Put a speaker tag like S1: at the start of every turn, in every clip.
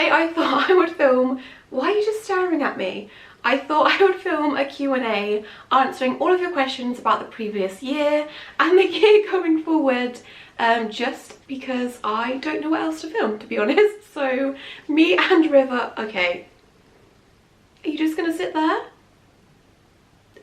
S1: Today I thought I would film, why are you just staring at me? I thought I would film a Q&A answering all of your questions about the previous year and the year going forward, just because I don't know what else to film, to be honest. So me and River, okay, are you just gonna sit there?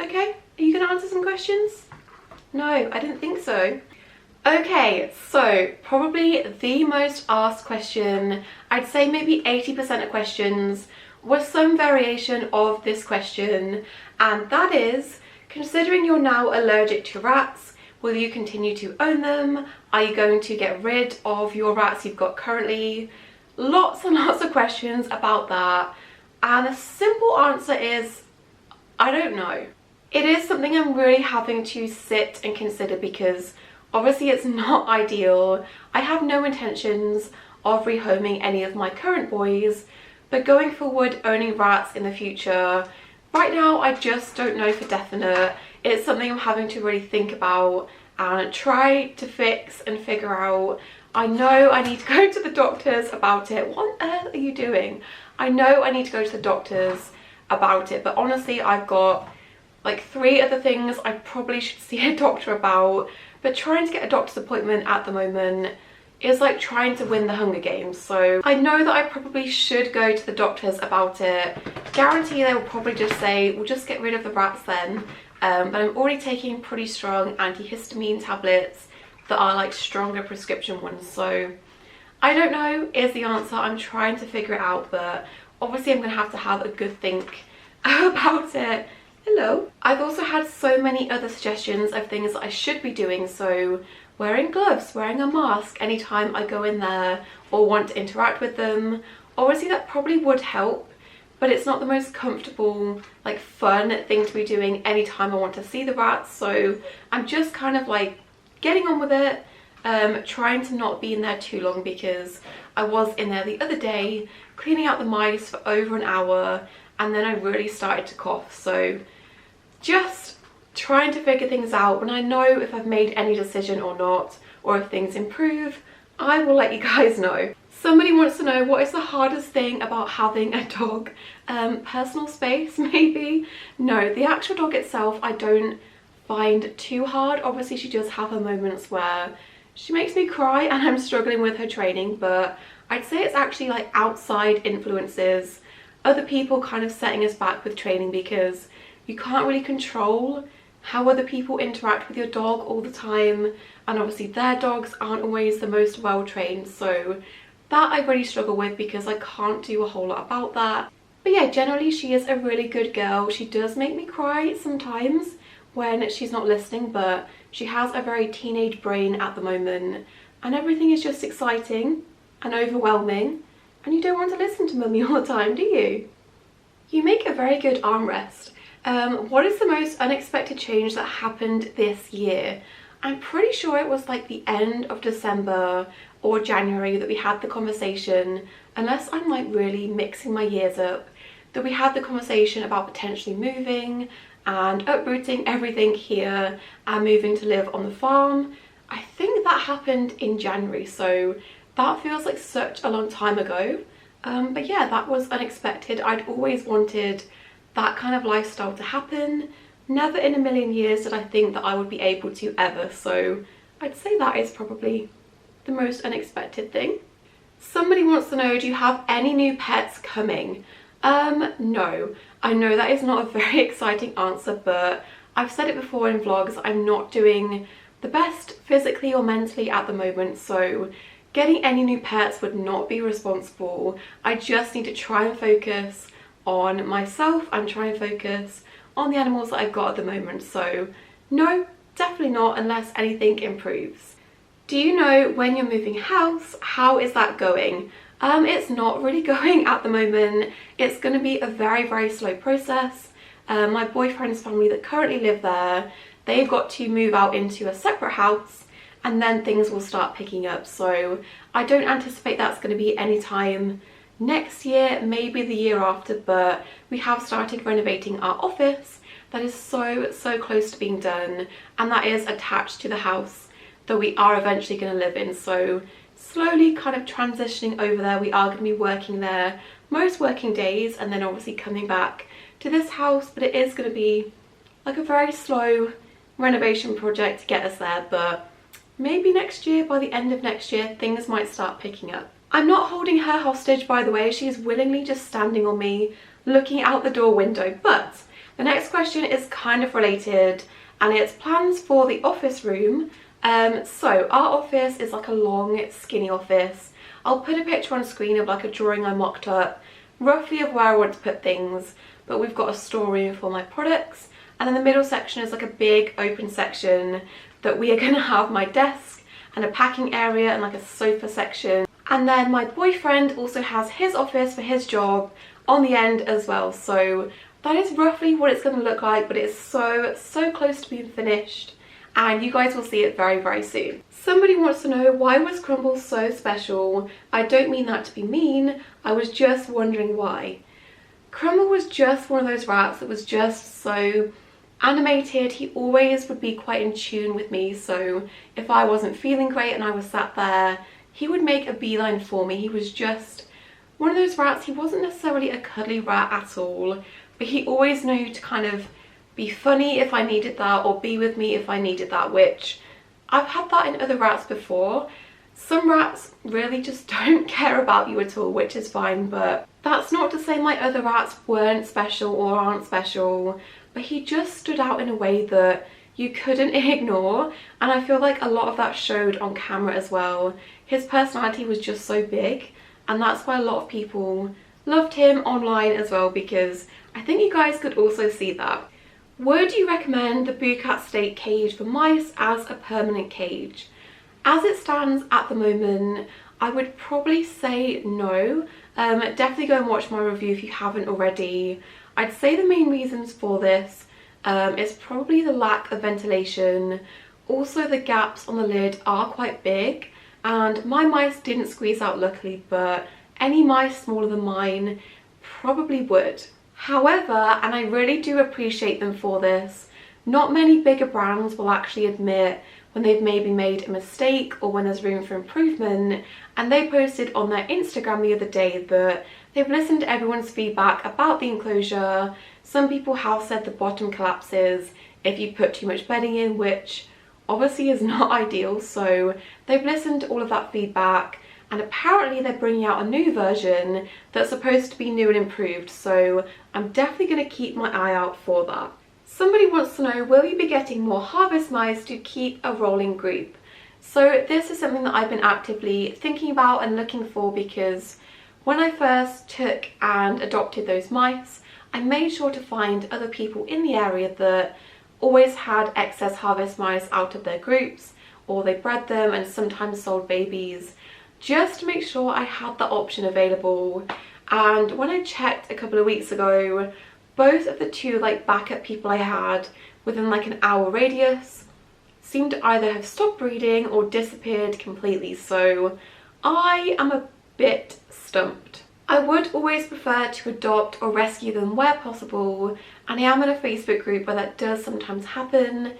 S1: Okay, are you gonna answer some questions? No, I didn't think so. Okay, so probably the most asked question, I'd say maybe 80% of questions, was some variation of this question, and that is, considering you're now allergic to rats, will you continue to own them? Are you going to get rid of your rats you've got currently? Lots and lots of questions about that, and the simple answer is, I don't know. It is something I'm really having to sit and consider because obviously it's not ideal. I have no intentions of rehoming any of my current boys, but going forward, owning rats in the future, right now I just don't know for definite. It's something I'm having to really think about and try to fix and figure out. I know I need to go to the doctors about it. What on earth are you doing? I know I need to go to the doctors about it, but honestly I've got like 3 other things I probably should see a doctor about. But trying to get a doctor's appointment at the moment is like trying to win the Hunger Games. So I know that I probably should go to the doctors about it. Guarantee they will probably just say, we'll just get rid of the rats then. But I'm already taking pretty strong antihistamine tablets that are like stronger prescription ones. So I don't know is the answer. I'm trying to figure it out, but obviously I'm going to have a good think about it. Hello. I've also had so many other suggestions of things that I should be doing, so wearing gloves, wearing a mask anytime I go in there or want to interact with them. Obviously that probably would help, but it's not the most comfortable, like fun thing to be doing anytime I want to see the rats, so I'm just kind of like getting on with it, trying to not be in there too long because I was in there the other day cleaning out the mice for over an hour and then I really started to cough. So just trying to figure things out. When I know if I've made any decision or not, or if things improve, I will let you guys know. Somebody wants to know, what is the hardest thing about having a dog? Personal space, maybe? No, the actual dog itself I don't find too hard. Obviously she does have her moments where she makes me cry and I'm struggling with her training, but I'd say it's actually like outside influences, other people kind of setting us back with training, because you can't really control how other people interact with your dog all the time, and obviously their dogs aren't always the most well trained, so that I really struggle with because I can't do a whole lot about that. But yeah, generally she is a really good girl. She does make me cry sometimes when she's not listening, but she has a very teenage brain at the moment and everything is just exciting and overwhelming, and you don't want to listen to mummy all the time, do you? You make a very good armrest. What is the most unexpected change that happened this year? I'm pretty sure it was like the end of December or January that we had the conversation, unless I'm like really mixing my years up, that we had the conversation about potentially moving and uprooting everything here and moving to live on the farm. I think that happened in January, so that feels like such a long time ago. But yeah, that was unexpected. I'd always wanted that kind of lifestyle to happen. Never in a million years did I think that I would be able to ever, so I'd say that is probably the most unexpected thing. Somebody wants to know, do you have any new pets coming? No. I know that is not a very exciting answer, but I've said it before in vlogs, I'm not doing the best physically or mentally at the moment, so getting any new pets would not be responsible. I just need to try and focus on myself and try and focus on the animals that I've got at the moment. So no, definitely not unless anything improves. Do you know when you're moving house? How is that going? It's not really going at the moment. It's going to be a very, very slow process. My boyfriend's family that currently live there, they've got to move out into a separate house and then things will start picking up. So I don't anticipate that's going to be anytime next year, maybe the year after, but we have started renovating our office. That is so close to being done, and that is attached to the house that we are eventually going to live in. So slowly kind of transitioning over there. We are going to be working there most working days and then obviously coming back to this house, but it is going to be like a very slow renovation project to get us there, but maybe next year, by the end of next year, things might start picking up. I'm not holding her hostage, by the way. She's willingly just standing on me, looking out the door window. But the next question is kind of related, and it's plans for the office room. So our office is like a long, skinny office. I'll put a picture on screen of like a drawing I mocked up, roughly of where I want to put things. But we've got a storeroom for my products, and in the middle section is like a big open section that we are going to have my desk and a packing area and like a sofa section. And then my boyfriend also has his office for his job on the end as well. So that is roughly what it's going to look like, but it's so close to being finished, and you guys will see it very, very soon. Somebody wants to know, why was Crumble so special? I don't mean that to be mean, I was just wondering why. Crumble was just one of those rats that was just so animated. He always would be quite in tune with me, so if I wasn't feeling great and I was sat there, he would make a beeline for me. He was just one of those rats. He wasn't necessarily a cuddly rat at all, but he always knew to kind of be funny if I needed that, or be with me if I needed that, which I've had that in other rats before. Some rats really just don't care about you at all, which is fine, but that's not to say my other rats weren't special or aren't special, but he just stood out in a way that you couldn't ignore, and I feel like a lot of that showed on camera as well. His personality was just so big, and that's why a lot of people loved him online as well, because I think you guys could also see that. Would you recommend the Boucat State cage for mice as a permanent cage? As it stands at the moment, I would probably say no. Definitely go and watch my review if you haven't already. I'd say the main reasons for this is probably the lack of ventilation. Also, the gaps on the lid are quite big, and my mice didn't squeeze out luckily, but any mice smaller than mine probably would. However, and I really do appreciate them for this, not many bigger brands will actually admit when they've maybe made a mistake or when there's room for improvement, and they posted on their Instagram the other day that they've listened to everyone's feedback about the enclosure. Some people have said the bottom collapses if you put too much bedding in, which obviously is not ideal, so they've listened to all of that feedback, and apparently they're bringing out a new version that's supposed to be new and improved, so I'm definitely going to keep my eye out for that. Somebody wants to know, will you be getting more harvest mice to keep a rolling group? So this is something that I've been actively thinking about and looking for, because when I first took and adopted those mice, I made sure to find other people in the area that always had excess harvest mice out of their groups, or they bred them and sometimes sold babies, just to make sure I had that option available. And when I checked a couple of weeks ago, both of the two like backup people I had within like an hour radius seemed to either have stopped breeding or disappeared completely, so I am a bit stumped. I would always prefer to adopt or rescue them where possible, and I am in a Facebook group where that does sometimes happen.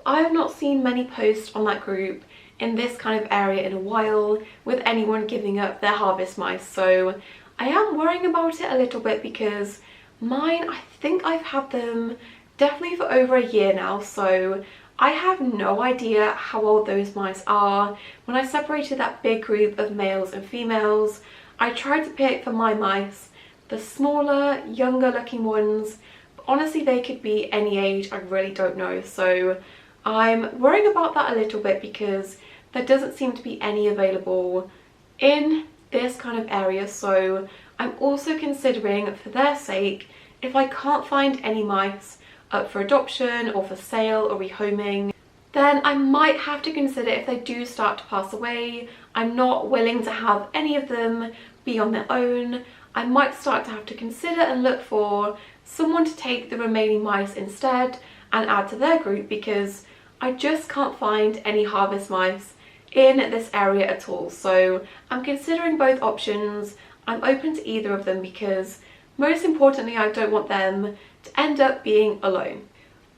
S1: I have not seen many posts on that group in this kind of area in a while with anyone giving up their harvest mice, so I am worrying about it a little bit, because mine, I think I've had them definitely for over a year now, so I have no idea how old those mice are. When I separated that big group of males and females, I tried to pick for my mice the smaller, younger looking ones, but honestly they could be any age, I really don't know. So I'm worrying about that a little bit, because there doesn't seem to be any available in this kind of area. So I'm also considering, for their sake, if I can't find any mice up for adoption or for sale or rehoming, then I might have to consider, if they do start to pass away, I'm not willing to have any of them be on their own, I might start to have to consider and look for someone to take the remaining mice instead and add to their group, because I just can't find any harvest mice in this area at all. So I'm considering both options. I'm open to either of them, because most importantly I don't want them to end up being alone.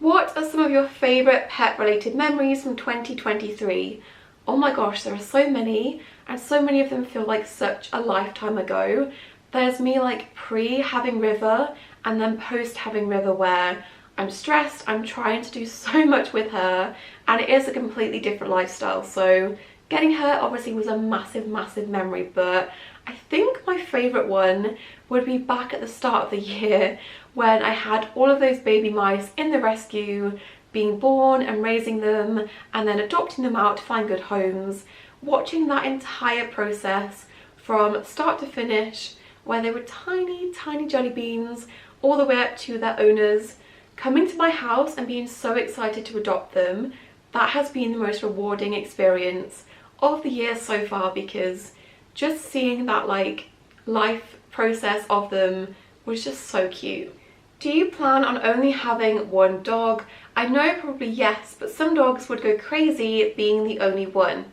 S1: What are some of your favourite pet related memories from 2023? Oh my gosh, there are so many, and so many of them feel like such a lifetime ago. There's me like pre having River and then post having River, where I'm stressed, I'm trying to do so much with her, and it is a completely different lifestyle. So getting her obviously was a massive, massive memory, but I think my favourite one would be back at the start of the year when I had all of those baby mice in the rescue, being born and raising them and then adopting them out to find good homes. Watching that entire process from start to finish, where they were tiny, tiny jelly beans, all the way up to their owners coming to my house and being so excited to adopt them, that has been the most rewarding experience of the year so far, because just seeing that like life process of them was just so cute. Do you plan on only having one dog? I know probably yes, but some dogs would go crazy being the only one.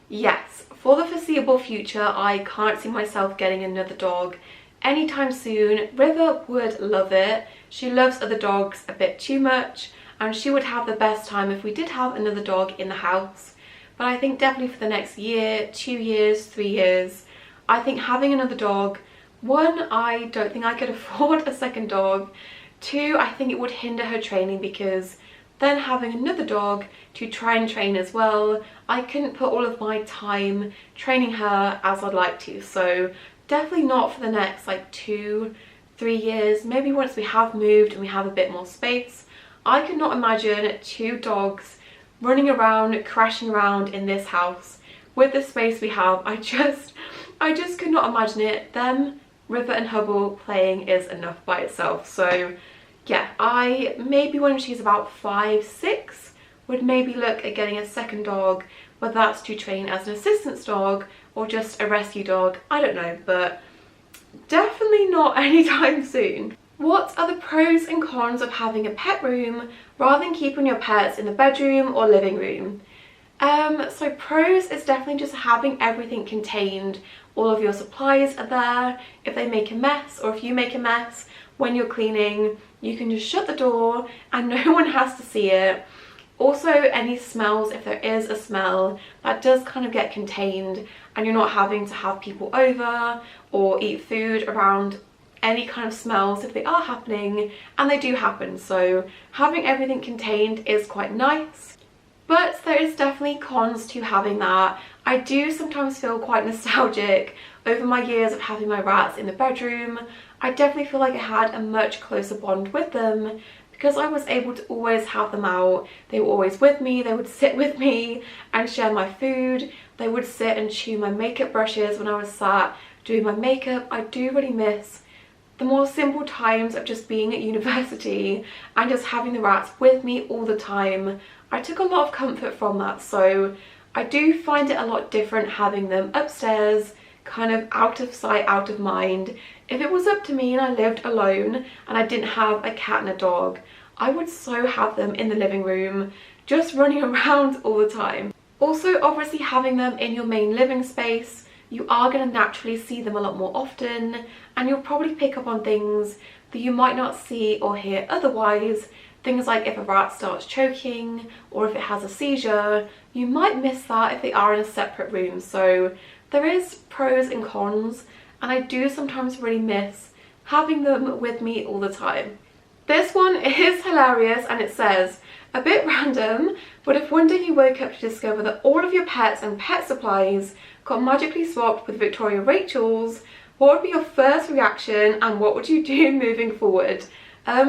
S1: Yes, for the foreseeable future, I can't see myself getting another dog anytime soon. River would love it. She loves other dogs a bit too much, and she would have the best time if we did have another dog in the house. But I think definitely for the next year, 2 years, 3 years, I think having another dog, one, I don't think I could afford a second dog. Two, I think it would hinder her training, because then having another dog to try and train as well, I couldn't put all of my time training her as I'd like to. So definitely not for the next like 2-3 years. Maybe once we have moved and we have a bit more space. I could not imagine 2 dogs running around, crashing around in this house with the space we have. I just could not imagine it. Them, River and Hubble playing is enough by itself. So yeah, I maybe when she's about 5-6 would maybe look at getting a second dog, whether that's to train as an assistance dog or just a rescue dog, I don't know, but definitely not anytime soon. What are the pros and cons of having a pet room rather than keeping your pets in the bedroom or living room? So pros is definitely just having everything contained. All of your supplies are there. If they make a mess, or if you make a mess when you're cleaning, you can just shut the door and no one has to see it. Also, any smells, if there is a smell, that does kind of get contained, and you're not having to have people over or eat food around any kind of smells if they are happening, and they do happen. So having everything contained is quite nice. But there is definitely cons to having that. I do sometimes feel quite nostalgic over my years of having my rats in the bedroom. I definitely feel like I had a much closer bond with them because I was able to always have them out. They were always with me, they would sit with me and share my food. They would sit and chew my makeup brushes when I was sat doing my makeup. I do really miss the more simple times of just being at university and just having the rats with me all the time. I took a lot of comfort from that, so I do find it a lot different having them upstairs, kind of out of sight, out of mind. If it was up to me and I lived alone and I didn't have a cat and a dog, I would so have them in the living room, just running around all the time. Also, obviously having them in your main living space, you are going to naturally see them a lot more often, and you'll probably pick up on things that you might not see or hear otherwise. Things like if a rat starts choking or if it has a seizure, you might miss that if they are in a separate room. So there is pros and cons, and I do sometimes really miss having them with me all the time. This one is hilarious, and it says, a bit random, but if one day you woke up to discover that all of your pets and pet supplies got magically swapped with Victoria Rachel's, what would be your first reaction and what would you do moving forward?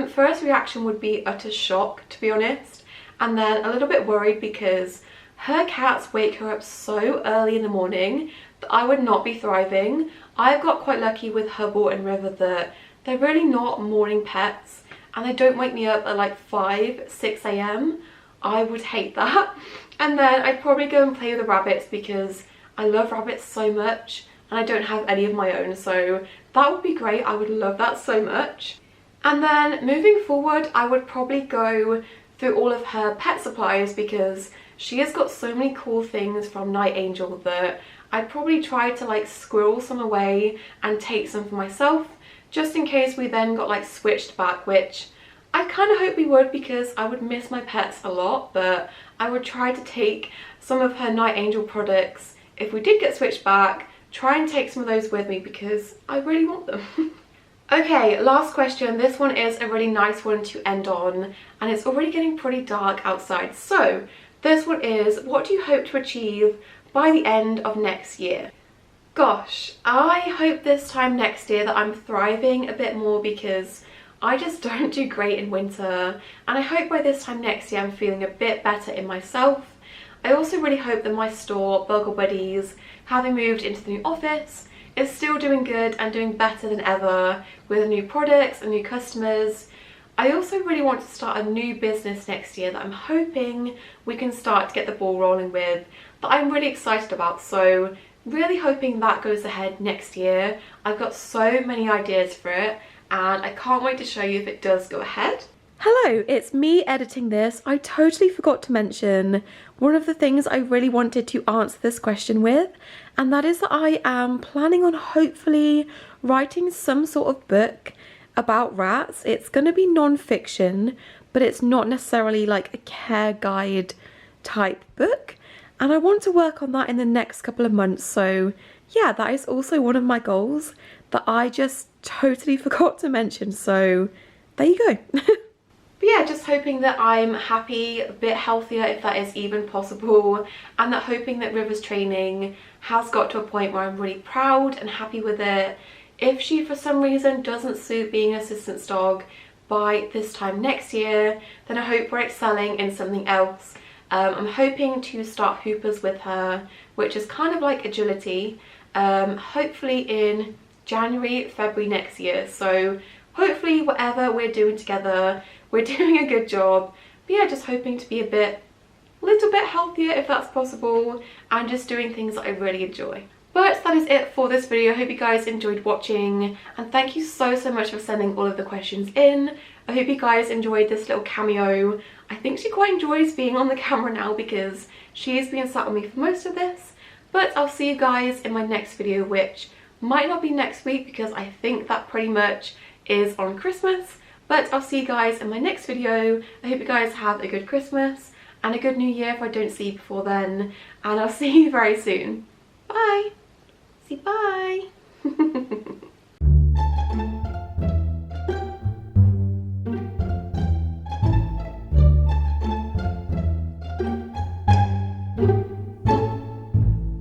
S1: First reaction would be utter shock, to be honest, and then a little bit worried because her cats wake her up so early in the morning that I would not be thriving. I've got quite lucky with Hubble and River that they're really not morning pets, and they don't wake me up at like 5-6 a.m. I would hate that. And then I'd probably go and play with the rabbits because I love rabbits so much and I don't have any of my own, so that would be great. I would love that so much. And then moving forward, I would probably go through all of her pet supplies because she has got so many cool things from Night Angel that I'd probably try to like squirrel some away and take some for myself, just in case we then got like switched back, which I kind of hope we would, because I would miss my pets a lot, but I would try to take some of her Night Angel products if we did get switched back, try and take some of those with me because I really want them. Okay, last question. This one is a really nice one to end on, and it's already getting pretty dark outside. So this one is, what do you hope to achieve by the end of next year? Gosh, I hope this time next year that I'm thriving a bit more, because I just don't do great in winter, and I hope by this time next year I'm feeling a bit better in myself. I also really hope that my store, Burgle Buddies, having moved into the new office, is still doing good and doing better than ever with new products and new customers. I also really want to start a new business next year that I'm hoping we can start to get the ball rolling with, that I'm really excited about. So really hoping that goes ahead next year. I've got so many ideas for it, and I can't wait to show you if it does go ahead. Hello, it's me editing this. I totally forgot to mention one of the things I really wanted to answer this question with, and that is that I am planning on hopefully writing some sort of book about rats. It's going to be non-fiction, but it's not necessarily like a care guide type book, and I want to work on that in the next couple of months. So yeah, that is also one of my goals that I just totally forgot to mention, so there you go. But yeah, just hoping that I'm happy, a bit healthier if that is even possible, and that hoping that River's training has got to a point where I'm really proud and happy with it. If she for some reason doesn't suit being an assistance dog by this time next year, then I hope we're excelling in something else. I'm hoping to start hoopers with her, which is kind of like agility, hopefully in January, February next year. So hopefully whatever we're doing together, we're doing a good job. But yeah, just hoping to be a little bit healthier if that's possible, and just doing things that I really enjoy. But that is it for this video. I hope you guys enjoyed watching, and thank you so much for sending all of the questions in. I hope you guys enjoyed this little cameo. I think she quite enjoys being on the camera now, because she's been sat with me for most of this. But I'll see you guys in my next video, which might not be next week because I think that pretty much is on Christmas. But I'll see you guys in my next video. I hope you guys have a good Christmas and a good New Year if I don't see you before then. And I'll see you very soon. Bye. See you, bye.